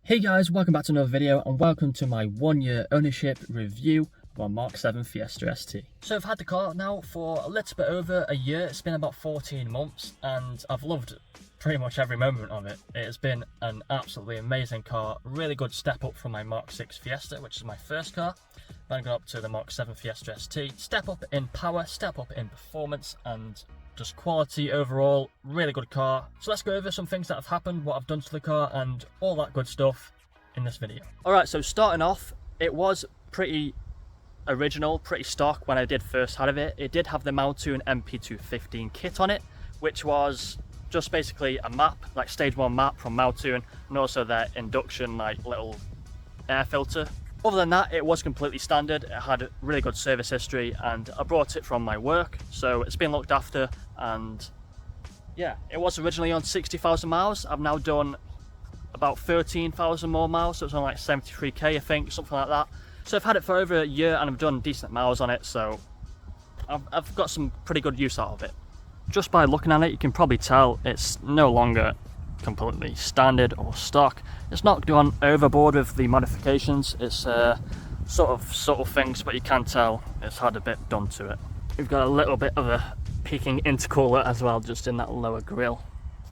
Hey guys, welcome back to another video and welcome to my 1-year ownership review of my Mk7 Fiesta ST. So I've had the car now for a little bit over a year. It's been about 14 months and I've loved pretty much every moment of it. It has been an absolutely amazing car, really good step up from my Mk6 Fiesta, which is my first car. Then I got up to the Mk7 Fiesta ST, step up in power, step up in performance and just quality overall. Really good car. So let's go over some things that have happened, what I've done to the car and all that good stuff in this video. Alright, so starting off, it was pretty original, pretty stock when I did first have it. It did have the Mk7 MP215 kit on it, which was just basically a map, like stage 1 map from Mk7 and also their induction like little air filter. Other than that, it was completely standard. It had really good service history and I brought it from my work, so it's been looked after. And yeah, it was originally on 60,000 miles. I've now done about 13,000 more miles, so it's on like 73k I think, something like that. So I've had it for over a year and I've done decent miles on it, so I've got some pretty good use out of it. Just by looking at it, you can probably tell it's no longer completely standard or stock. It's not gone overboard with the modifications. It's sort of subtle things, but you can tell it's had a bit done to it. We've got a little bit of a peaking intercooler as well, just in that lower grille.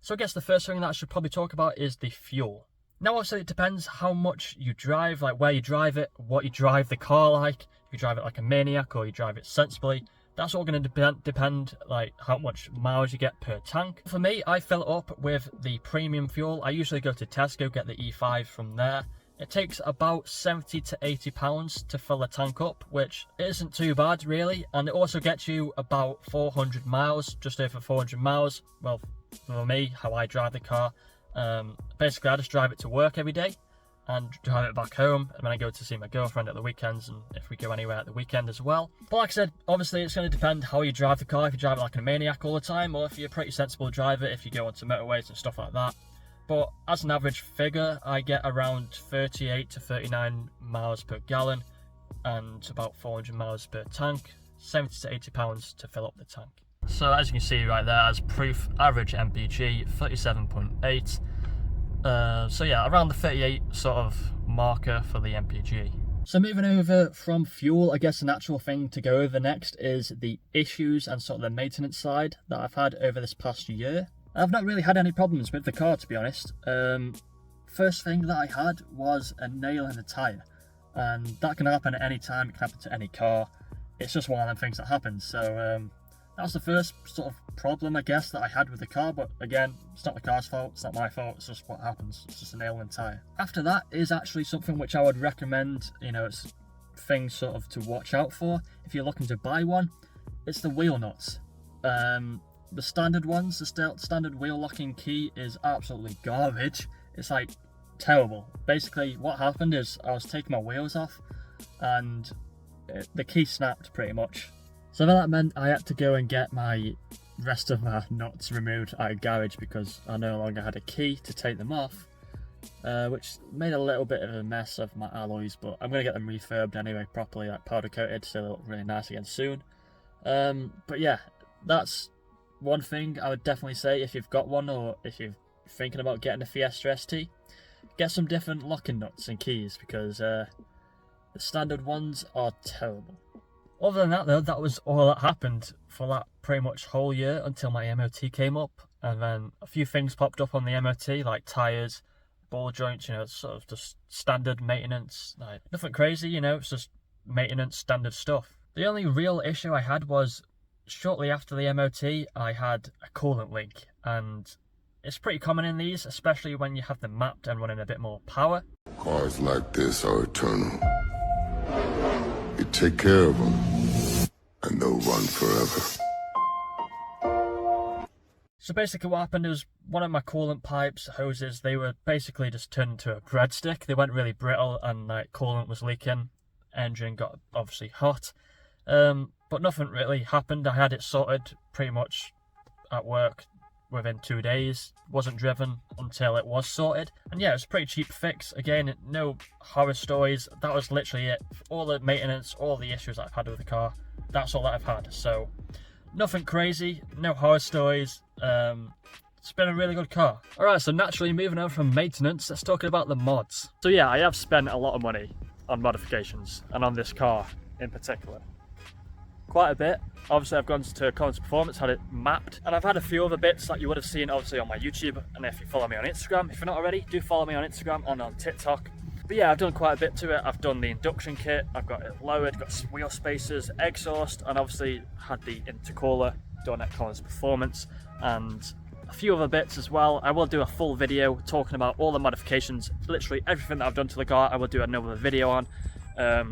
So I guess the first thing that I should probably talk about is the fuel. Now obviously it depends how much you drive, like where you drive it, what you drive the car like. If you drive it like a maniac or you drive it sensibly, that's all going to depend like how much miles you get per tank. For me, I fill it up with the premium fuel. I usually go to Tesco, get the E5 from there. It takes about 70 to 80 pounds to fill a tank up, which isn't too bad really. And it also gets you about 400 miles, just over 400 miles. Well, for me, how I drive the car. Basically, I just drive it to work every day and drive it back home, and then I go to see my girlfriend at the weekends, and if we go anywhere at the weekend as well. But like I said, obviously it's going to depend how you drive the car, if you drive it like a maniac all the time, or if you're a pretty sensible driver, if you go onto motorways and stuff like that. But as an average figure, I get around 38 to 39 miles per gallon, and about 400 miles per tank, 70 to 80 pounds to fill up the tank. So as you can see right there, as proof, average MPG, 37.8. So yeah, around the 38 sort of marker for the MPG. So moving over from fuel, I guess the natural thing to go over next is the issues and sort of the maintenance side that I've had over this past year. I've not really had any problems with the car, to be honest. First thing that I had was a nail in the tyre, and that can happen at any time, it can happen to any car. It's just one of them things that happens. So that was the first sort of problem, I guess, that I had with the car, but again, it's not the car's fault, it's not my fault, it's just what happens, it's just a nail in the tyre. After that is actually something which I would recommend, you know, it's things sort of to watch out for if you're looking to buy one. It's the wheel nuts. The standard ones, the standard wheel locking key is absolutely garbage. It's like terrible. Basically what happened is I was taking my wheels off and the key snapped pretty much. So that meant I had to go and get my rest of my nuts removed at a garage because I no longer had a key to take them off, which made a little bit of a mess of my alloys, but I'm going to get them refurbed anyway, properly like powder coated, so they'll look really nice again soon. But yeah, that's one thing I would definitely say if you've got one, or if you're thinking about getting a Fiesta ST, get some different locking nuts and keys, because the standard ones are terrible. Other than that though, that was all that happened for that pretty much whole year until my MOT came up, and then a few things popped up on the MOT like tyres, ball joints, you know, sort of just standard maintenance, like nothing crazy, you know, it's just maintenance, standard stuff. The only real issue I had was shortly after the MOT I had a coolant leak, and it's pretty common in these, especially when you have them mapped and running a bit more power. Cars like this are eternal. You take care of them, and they'll run forever. So basically what happened is one of my coolant pipes, hoses, they were basically just turned into a breadstick. They went really brittle and like coolant was leaking. Engine got obviously hot. But nothing really happened. I had it sorted pretty much at work within 2 days. Wasn't driven until it was sorted. And yeah, it was a pretty cheap fix. Again, no horror stories. That was literally it. All the maintenance, all the issues that I've had with the car, that's all that I've had. So nothing crazy, no horror stories. It's been a really good car. Alright, so naturally moving on from maintenance, let's talk about the mods. So yeah, I have spent a lot of money on modifications, and on this car in particular. Quite a bit. Obviously I've gone to Collins Performance, had it mapped, and I've had a few other bits that you would have seen obviously on my YouTube, and if you follow me on Instagram. If you're not already, do follow me on Instagram and on TikTok. But yeah, I've done quite a bit to it. I've done the induction kit, I've got it lowered, got wheel spacers, exhaust, and obviously had the intercooler done at Collins Performance, and a few other bits as well. I will do a full video talking about all the modifications, literally everything that I've done to the car. I will do another video on. But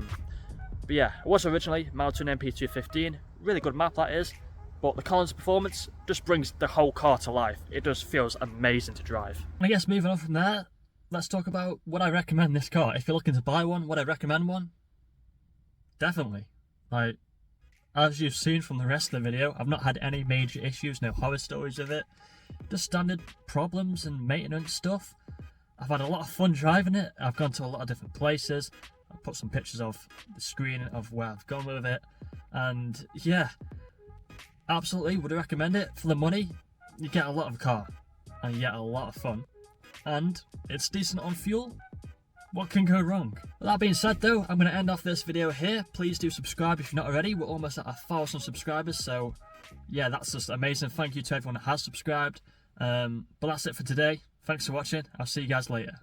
yeah, it was originally mounted an MP215, really good map that is, but the Collins Performance just brings the whole car to life. It just feels amazing to drive. I guess moving on from there, let's talk about would I recommend this car. If you're looking to buy one, would I recommend one? Definitely. Like, as you've seen from the rest of the video, I've not had any major issues, no horror stories with it. Just standard problems and maintenance stuff. I've had a lot of fun driving it. I've gone to a lot of different places. I've put some pictures of the screen of where I've gone with it. And yeah, absolutely would recommend it. For the money, you get a lot of car and you get a lot of fun. And it's decent on fuel. What can go wrong? With that being said though, I'm going to end off this video here. Please do subscribe if you're not already. We're almost at 1,000 subscribers, so yeah, that's just amazing. Thank you to everyone that has subscribed. But that's it for today. Thanks for watching. I'll see you guys later.